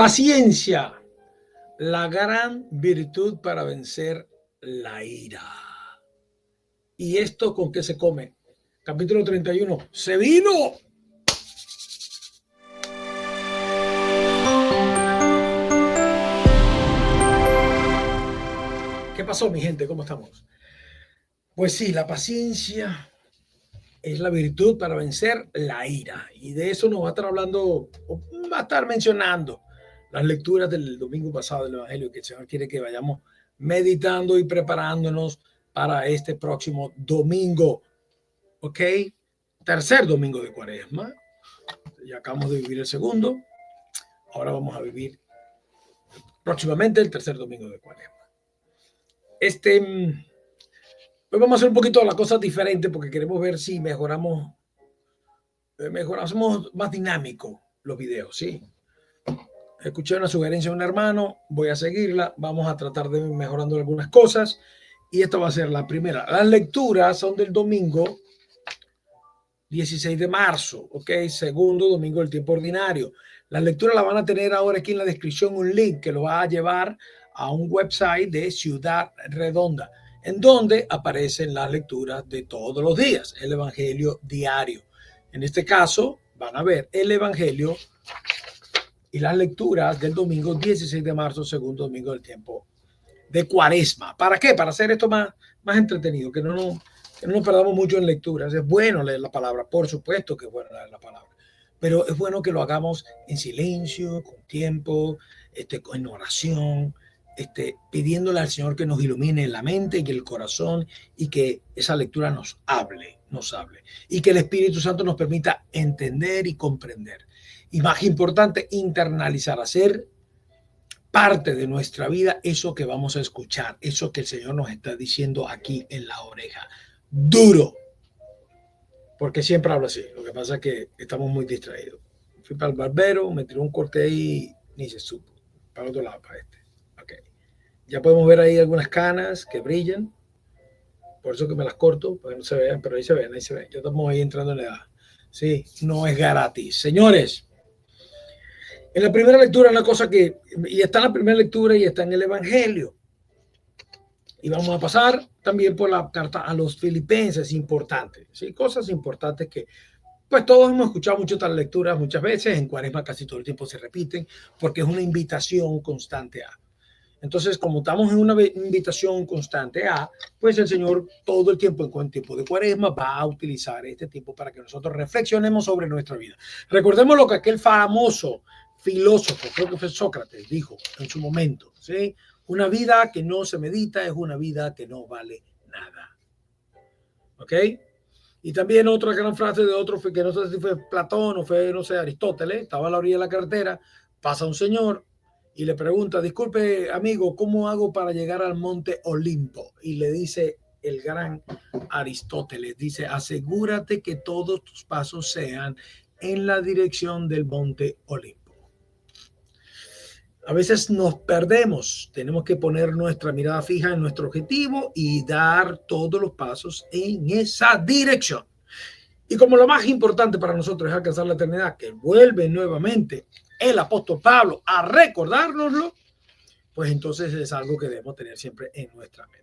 Paciencia, la gran virtud para vencer la ira. ¿Y esto con qué se come? Capítulo 31. ¡Se vino! ¿Qué pasó, mi gente? ¿Cómo estamos? Pues sí, la paciencia es la virtud para vencer la ira. Y de eso nos va a estar hablando, va a estar mencionando las lecturas del domingo pasado del Evangelio, que el Señor quiere que vayamos meditando y preparándonos para este próximo domingo. ¿Ok? Tercer domingo de Cuaresma. Ya acabamos de vivir el segundo. Ahora vamos a vivir próximamente el tercer domingo de Cuaresma. Pues vamos a hacer un poquito las cosas diferentes porque queremos ver si mejoramos más dinámicos los videos, ¿sí? Escuché una sugerencia de un hermano, voy a seguirla, vamos a tratar de ir mejorando algunas cosas y esta va a ser la primera. Las lecturas son del domingo 16 de marzo, ¿ok? Segundo domingo del tiempo ordinario. Las lecturas las van a tener ahora aquí en la descripción un link que lo va a llevar a un website de Ciudad Redonda, en donde aparecen las lecturas de todos los días, el Evangelio diario. En este caso, van a ver el Evangelio y las lecturas del domingo 16 de marzo, segundo domingo del tiempo de Cuaresma. ¿Para qué? Para hacer esto más entretenido, que no nos perdamos mucho en lecturas. Es bueno leer la palabra, por supuesto que es bueno leer la palabra, pero es bueno que lo hagamos en silencio, con tiempo, en oración, pidiéndole al Señor que nos ilumine la mente y el corazón y que esa lectura nos hable y que el Espíritu Santo nos permita entender y comprender. Y más importante, internalizar, hacer parte de nuestra vida eso que vamos a escuchar, eso que el Señor nos está diciendo aquí en la oreja. Duro, porque siempre hablo así. Lo que pasa es que estamos muy distraídos. Fui para el barbero, me tiró un corte ahí, ni se supo. Para el otro lado, para este. Okay. Ya podemos ver ahí algunas canas que brillan. Por eso que me las corto, para que no se vean, pero ahí se ven, ahí se ven. Ya estamos ahí entrando en la edad. Sí, no es gratis. Señores, en la primera lectura, una cosa que, y está en la primera lectura y está en el Evangelio. Y vamos a pasar también por la carta a los filipenses, importantes, ¿sí? Cosas importantes que, pues todos hemos escuchado mucho estas lecturas muchas veces, en Cuaresma casi todo el tiempo se repiten, porque es una invitación constante a. Entonces, como estamos en una invitación constante a, pues el Señor todo el tiempo, en tiempo de Cuaresma, va a utilizar este tiempo para que nosotros reflexionemos sobre nuestra vida. Recordemos lo que aquel famoso filósofo, creo que fue Sócrates, dijo en su momento, ¿sí? Una vida que no se medita es una vida que no vale nada. ¿Ok? Y también otra gran frase de otro, que no sé si fue Platón o fue, no sé, Aristóteles, estaba a la orilla de la carretera, pasa un señor y le pregunta, disculpe, amigo, ¿cómo hago para llegar al monte Olimpo? Y le dice el gran Aristóteles, dice, asegúrate que todos tus pasos sean en la dirección del monte Olimpo. A veces nos perdemos, tenemos que poner nuestra mirada fija en nuestro objetivo y dar todos los pasos en esa dirección. Y como lo más importante para nosotros es alcanzar la eternidad, que vuelve nuevamente el apóstol Pablo a recordárnoslo, pues entonces es algo que debemos tener siempre en nuestra mente.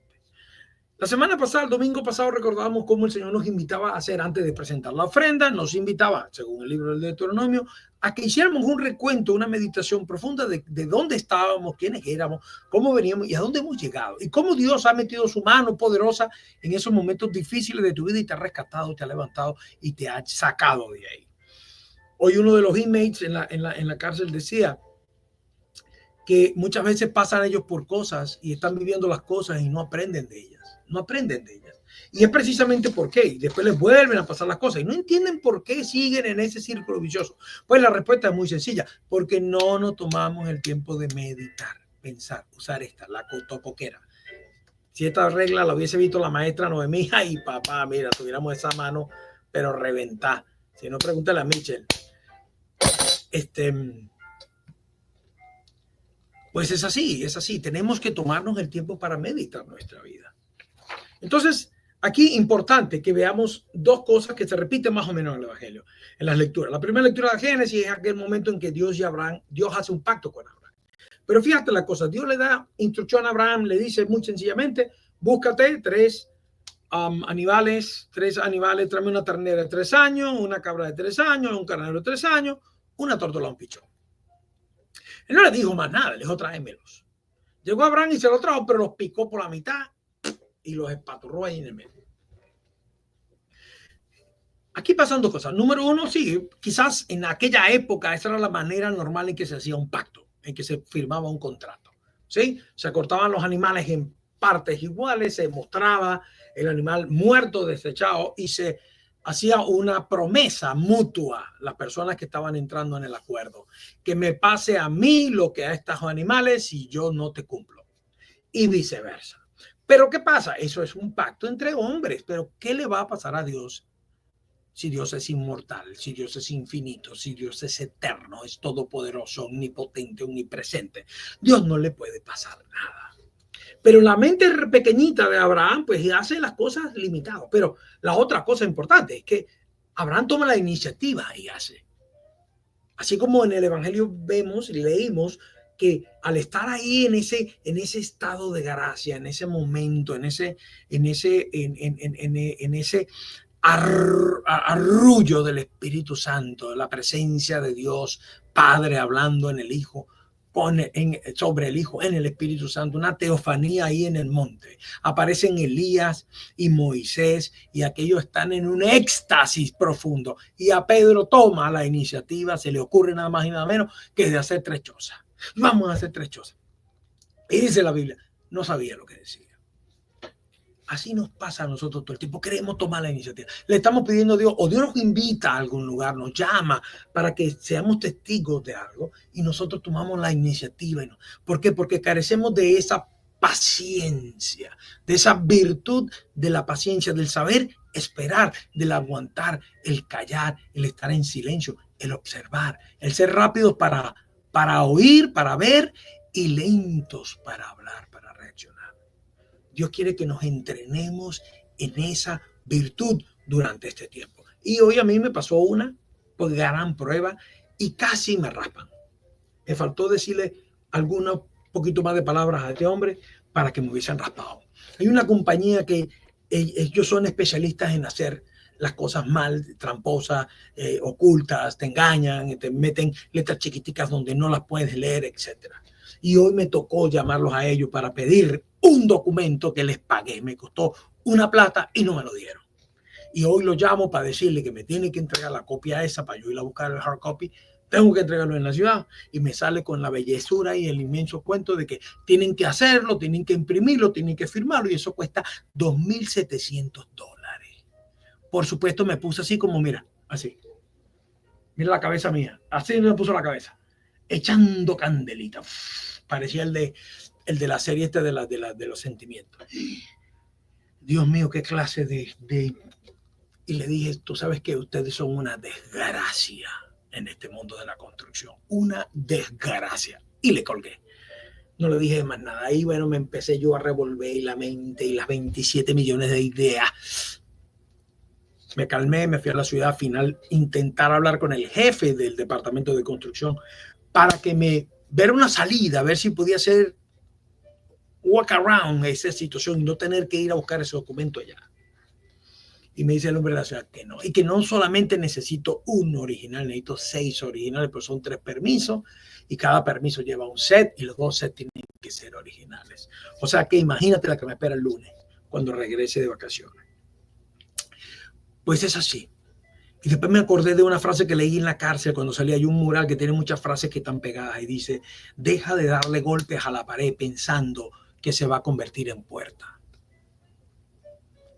La semana pasada, el domingo pasado, recordábamos cómo el Señor nos invitaba a hacer, antes de presentar la ofrenda, nos invitaba, según el libro del Deuteronomio, a que hiciéramos un recuento, una meditación profunda de dónde estábamos, quiénes éramos, cómo veníamos y a dónde hemos llegado. Y cómo Dios ha metido su mano poderosa en esos momentos difíciles de tu vida y te ha rescatado, te ha levantado y te ha sacado de ahí. Hoy uno de los inmates en la cárcel decía que muchas veces pasan ellos por cosas y están viviendo las cosas y no aprenden de ellas. No aprenden de ellas. Y es precisamente por qué. Y después les vuelven a pasar las cosas y no entienden por qué siguen en ese círculo vicioso. Pues la respuesta es muy sencilla. Porque no nos tomamos el tiempo de meditar, pensar, usar la cotocoquera. Si esta regla la hubiese visto la maestra Noemí, ay papá, mira, tuviéramos esa mano, pero reventar. Si no, pregúntale a Mitchell. Pues es así. Tenemos que tomarnos el tiempo para meditar nuestra vida. Entonces, Aquí importante que veamos dos cosas que se repiten más o menos en el Evangelio, en las lecturas. La primera lectura de Génesis es aquel momento en que Dios hace un pacto con Abraham. Pero fíjate la cosa, Dios le da instrucción a Abraham, le dice muy sencillamente, búscate tres animales, tráeme una ternera de 3 años, una cabra de 3 años, un carnero de 3 años, una tortola, un pichón. Él no le dijo más nada, le dijo tráemelos. Llegó Abraham y se los trajo, pero los picó por la mitad y los espaturró ahí en el medio. Aquí pasan dos cosas. Número uno, sí, quizás en aquella época esa era la manera normal en que se hacía un pacto, en que se firmaba un contrato. ¿Sí? Se cortaban los animales en partes iguales, se mostraba el animal muerto, desechado, y se hacía una promesa mutua las personas que estaban entrando en el acuerdo, que me pase a mí lo que a estos animales si yo no te cumplo, y viceversa. Pero ¿qué pasa? Eso es un pacto entre hombres, pero ¿qué le va a pasar a Dios si Dios es inmortal, si Dios es infinito, si Dios es eterno, es todopoderoso, omnipotente, omnipresente? Dios no le puede pasar nada. Pero la mente pequeñita de Abraham, pues hace las cosas limitadas. Pero la otra cosa importante es que Abraham toma la iniciativa y hace. Así como en el Evangelio vemos y leímos que al estar ahí en ese estado de gracia, en ese momento, en ese arrullo del Espíritu Santo, la presencia de Dios Padre hablando en el Hijo, sobre el Hijo en el Espíritu Santo, una teofanía ahí en el monte. Aparecen Elías y Moisés y aquellos están en un éxtasis profundo. Y a Pedro toma la iniciativa, se le ocurre nada más y nada menos que de hacer 3 chozas. Vamos a hacer 3 chozas. Y dice la Biblia, no sabía lo que decía. Así nos pasa a nosotros todo el tiempo. Queremos tomar la iniciativa. Le estamos pidiendo a Dios, o Dios nos invita a algún lugar, nos llama para que seamos testigos de algo y nosotros tomamos la iniciativa. ¿Por qué? Porque carecemos de esa paciencia, de esa virtud de la paciencia, del saber esperar, del aguantar, el callar, el estar en silencio, el observar, el ser rápidos para oír, para ver y lentos para hablar, para reaccionar. Dios quiere que nos entrenemos en esa virtud durante este tiempo. Y hoy a mí me pasó una gran prueba y casi me raspan. Me faltó decirle algunos poquito más de palabras a este hombre para que me hubiesen raspado. Hay una compañía que ellos son especialistas en hacer las cosas mal, tramposas, ocultas, te engañan, te meten letras chiquiticas donde no las puedes leer, etc. Y hoy me tocó llamarlos a ellos para pedir un documento que les pagué. Me costó una plata y no me lo dieron. Y hoy lo llamo para decirle que me tiene que entregar la copia esa para yo ir a buscar el hard copy. Tengo que entregarlo en la ciudad y me sale con la bellezura y el inmenso cuento de que tienen que hacerlo, tienen que imprimirlo, tienen que firmarlo y eso cuesta $2,700. Por supuesto me puse así como, mira, así. Mira la cabeza mía, así me puso la cabeza, echando candelita. Parecía el de la serie de los sentimientos. Dios mío, qué clase de... Y le dije, tú sabes que ustedes son una desgracia en este mundo de la construcción. Una desgracia. Y le colgué. No le dije más nada. Ahí, bueno, me empecé yo a revolver la mente y las 27 millones de ideas. Me calmé, me fui a la ciudad final, intentar hablar con el jefe del departamento de construcción para que me ver una salida, a ver si podía hacer walk around esa situación y no tener que ir a buscar ese documento allá. Y me dice el hombre de la ciudad que no. Y que no solamente necesito un original, necesito 6 originales, pero son 3 permisos. Y cada permiso lleva un set y los 2 sets tienen que ser originales. O sea que imagínate la que me espera el lunes cuando regrese de vacaciones. Pues es así. Y después me acordé de una frase que leí en la cárcel cuando salí. Hay un mural que tiene muchas frases que están pegadas y dice, deja de darle golpes a la pared pensando que se va a convertir en puerta.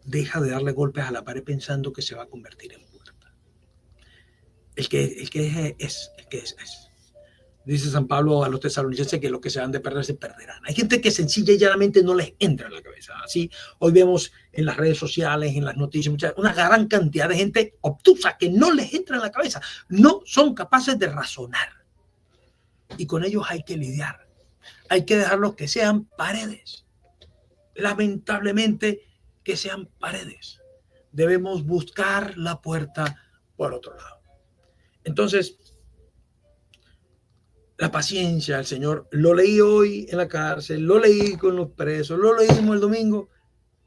Deja de darle golpes a la pared pensando que se va a convertir en puerta. El que es. Dice San Pablo a los tesalonicenses que los que se van de perder se perderán. Hay gente que sencilla y llanamente no les entra en la cabeza. Así hoy vemos en las redes sociales, en las noticias, una gran cantidad de gente obtusa que no les entra en la cabeza. No son capaces de razonar. Y con ellos hay que lidiar. Hay que dejarlos que sean paredes. Lamentablemente, que sean paredes. Debemos buscar la puerta por otro lado. Entonces, la paciencia del Señor, lo leí hoy en la cárcel, lo leí con los presos, lo leímos el domingo,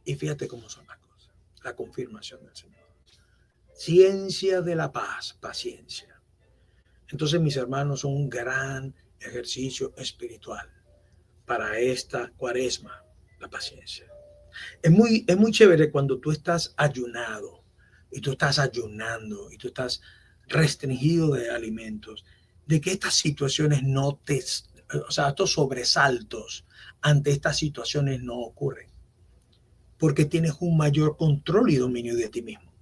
y fíjate cómo son las cosas. La confirmación del Señor. Ciencia de la paz, paciencia. Entonces, mis hermanos, son un gran ejercicio espiritual para esta cuaresma, la paciencia. Es muy chévere cuando tú estás ayunado y tú estás ayunando y tú estás restringido de alimentos, de que estas situaciones no te, o sea, estos sobresaltos ante estas situaciones no ocurren, porque tienes un mayor control y dominio de ti mismo.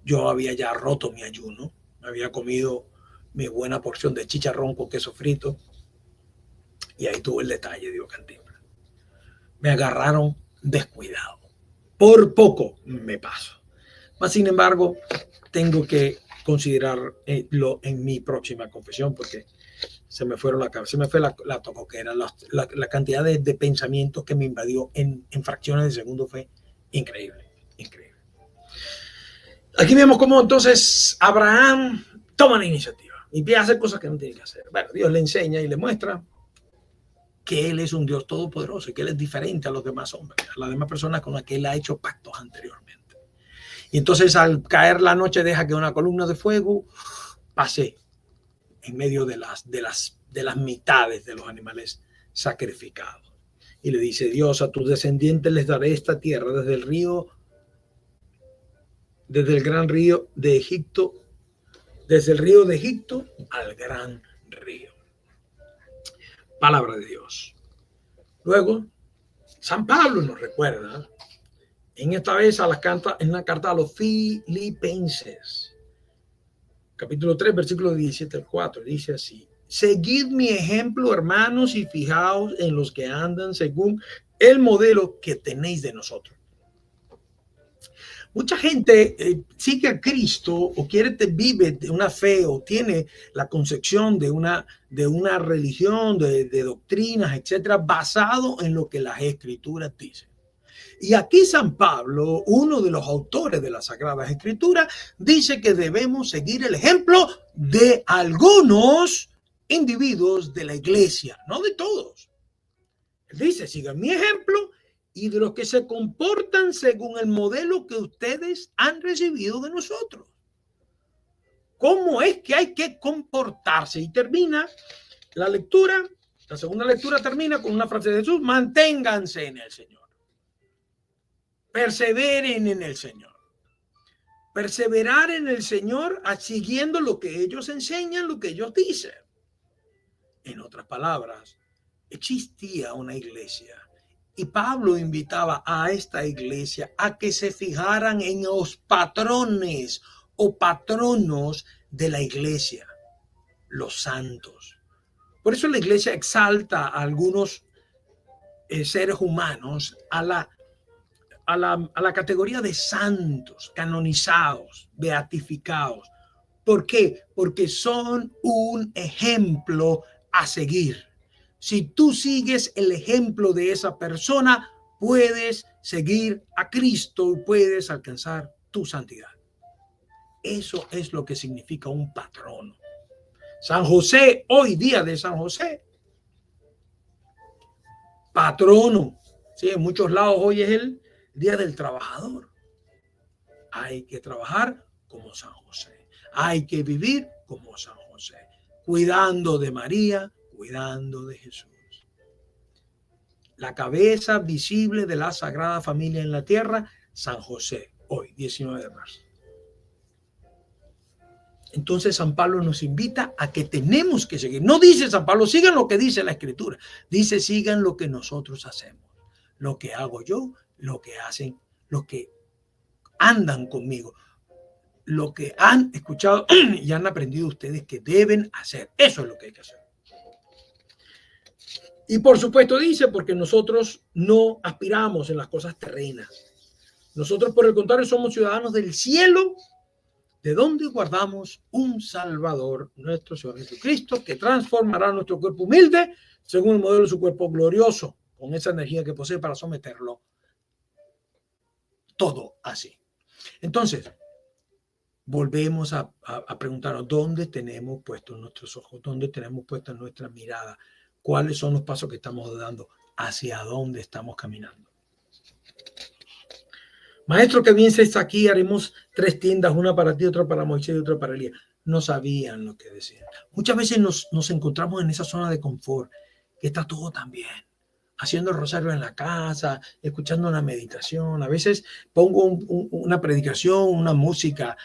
Yo había ya roto mi ayuno, había comido mi buena porción de chicharrón con queso frito, y ahí tuvo el detalle, digo, Cantinflas. Me agarraron descuidado. Por poco me paso. Mas, sin embargo, tengo que considerarlo en mi próxima confesión, porque se me fueron se me fue la tocoquera, la cantidad de pensamientos que me invadió en fracciones de segundo fue increíble, increíble. Aquí vemos cómo entonces Abraham toma la iniciativa y empieza a hacer cosas que no tiene que hacer. Bueno, Dios le enseña y le muestra que Él es un Dios todopoderoso y que Él es diferente a los demás hombres, a las demás personas con las que Él ha hecho pactos anteriormente. Y entonces, al caer la noche, deja que una columna de fuego pase en medio de las mitades de los animales sacrificados. Y le dice: Dios, a tus descendientes les daré esta tierra desde el gran río de Egipto, desde el río de Egipto al gran río. Palabra de Dios. Luego, San Pablo nos recuerda, en esta vez en la carta a los Filipenses, capítulo 3, versículo 17 al 4, dice así: seguid mi ejemplo, hermanos, y fijaos en los que andan según el modelo que tenéis de nosotros. Mucha gente sigue a Cristo o vive de una fe o tiene la concepción de una religión, de doctrinas, etcétera, basado en lo que las Escrituras dicen. Y aquí San Pablo, uno de los autores de las Sagradas Escrituras, dice que debemos seguir el ejemplo de algunos individuos de la iglesia, no de todos. Él dice: sigan mi ejemplo y de los que se comportan según el modelo que ustedes han recibido de nosotros. ¿Cómo es que hay que comportarse? Y termina la lectura, la segunda lectura termina con una frase de Jesús: manténganse en el Señor. Perseveren en el Señor. Perseverar en el Señor siguiendo lo que ellos enseñan, lo que ellos dicen. En otras palabras, existía una iglesia y Pablo invitaba a esta iglesia a que se fijaran en los patrones o patronos de la iglesia, los santos. Por eso la iglesia exalta a algunos seres humanos a la categoría de santos, canonizados, beatificados. ¿Por qué? Porque son un ejemplo a seguir. Si tú sigues el ejemplo de esa persona, puedes seguir a Cristo y puedes alcanzar tu santidad. Eso es lo que significa un patrono. San José, hoy día de San José, patrono. Sí, en muchos lados hoy es el Día del Trabajador. Hay que trabajar como San José. Hay que vivir como San José, cuidando de María, cuidando de Jesús. La cabeza visible de la Sagrada Familia en la tierra, San José, hoy, 19 de marzo. Entonces San Pablo nos invita a que tenemos que seguir. No dice San Pablo, sigan lo que dice la Escritura. Dice, sigan lo que nosotros hacemos. Lo que hago yo, lo que hacen, lo que andan conmigo. Lo que han escuchado y han aprendido ustedes que deben hacer. Eso es lo que hay que hacer. Y por supuesto dice, porque nosotros no aspiramos en las cosas terrenas. Nosotros, por el contrario, somos ciudadanos del cielo, de donde guardamos un Salvador, nuestro Señor Jesucristo, que transformará nuestro cuerpo humilde según el modelo de su cuerpo glorioso, con esa energía que posee para someterlo todo así. Entonces, volvemos a preguntarnos dónde tenemos puestos nuestros ojos, dónde tenemos puesta nuestra mirada, cuáles son los pasos que estamos dando, hacia dónde estamos caminando. Maestro, que bien se está aquí, haremos 3 tiendas, una para ti, otra para Moisés y otra para Elías. No sabían lo que decían. Muchas veces nos encontramos en esa zona de confort, que está todo tan bien. Haciendo el rosario en la casa, escuchando una meditación. A veces pongo una predicación, una música,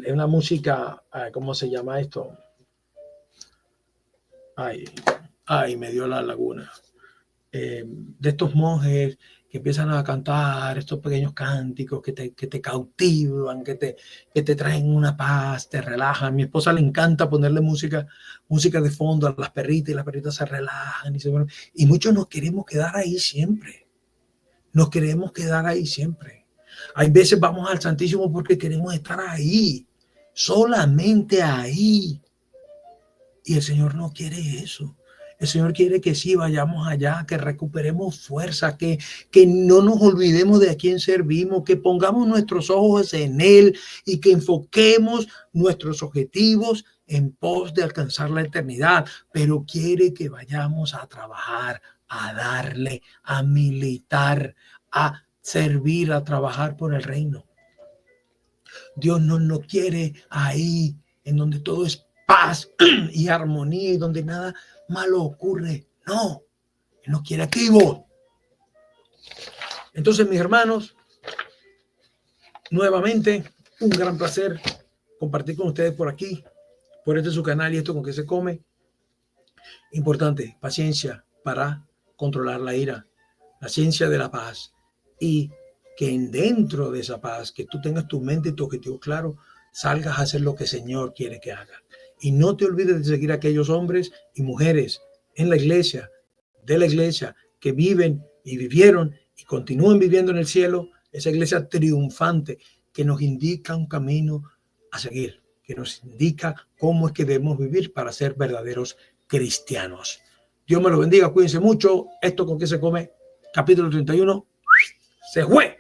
una música, ¿cómo se llama esto? Ay, me dio la laguna. De estos monjes que empiezan a cantar estos pequeños cánticos que te cautivan, que te traen una paz, te relajan. A mi esposa le encanta ponerle música de fondo a las perritas y las perritas se relajan. Y muchos nos queremos quedar ahí siempre. Hay veces vamos al Santísimo porque queremos estar ahí, solamente ahí. Y el Señor no quiere eso. El Señor quiere que sí vayamos allá, que recuperemos fuerza, que no nos olvidemos de a quién servimos, que pongamos nuestros ojos en Él y que enfoquemos nuestros objetivos en pos de alcanzar la eternidad. Pero quiere que vayamos a trabajar, a darle, a militar, a servir, a trabajar por el reino. Dios no quiere ahí en donde todo es paz y armonía y donde nada malo ocurre. No, Él nos quiere activos. Entonces, mis hermanos, nuevamente, un gran placer compartir con ustedes por aquí, por este su canal y esto con que se come. Importante, paciencia para controlar la ira, la ciencia de la paz y que dentro de esa paz, que tú tengas tu mente y tu objetivo claro, salgas a hacer lo que el Señor quiere que hagas. Y no te olvides de seguir a aquellos hombres y mujeres en la iglesia, de la iglesia, que viven y vivieron y continúan viviendo en el cielo, esa iglesia triunfante que nos indica un camino a seguir, que nos indica cómo es que debemos vivir para ser verdaderos cristianos. Dios me lo bendiga, cuídense mucho. Esto con qué se come, capítulo 31, se fue.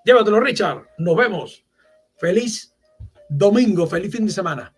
Llévatelo, Richard. Nos vemos. Feliz domingo, feliz fin de semana.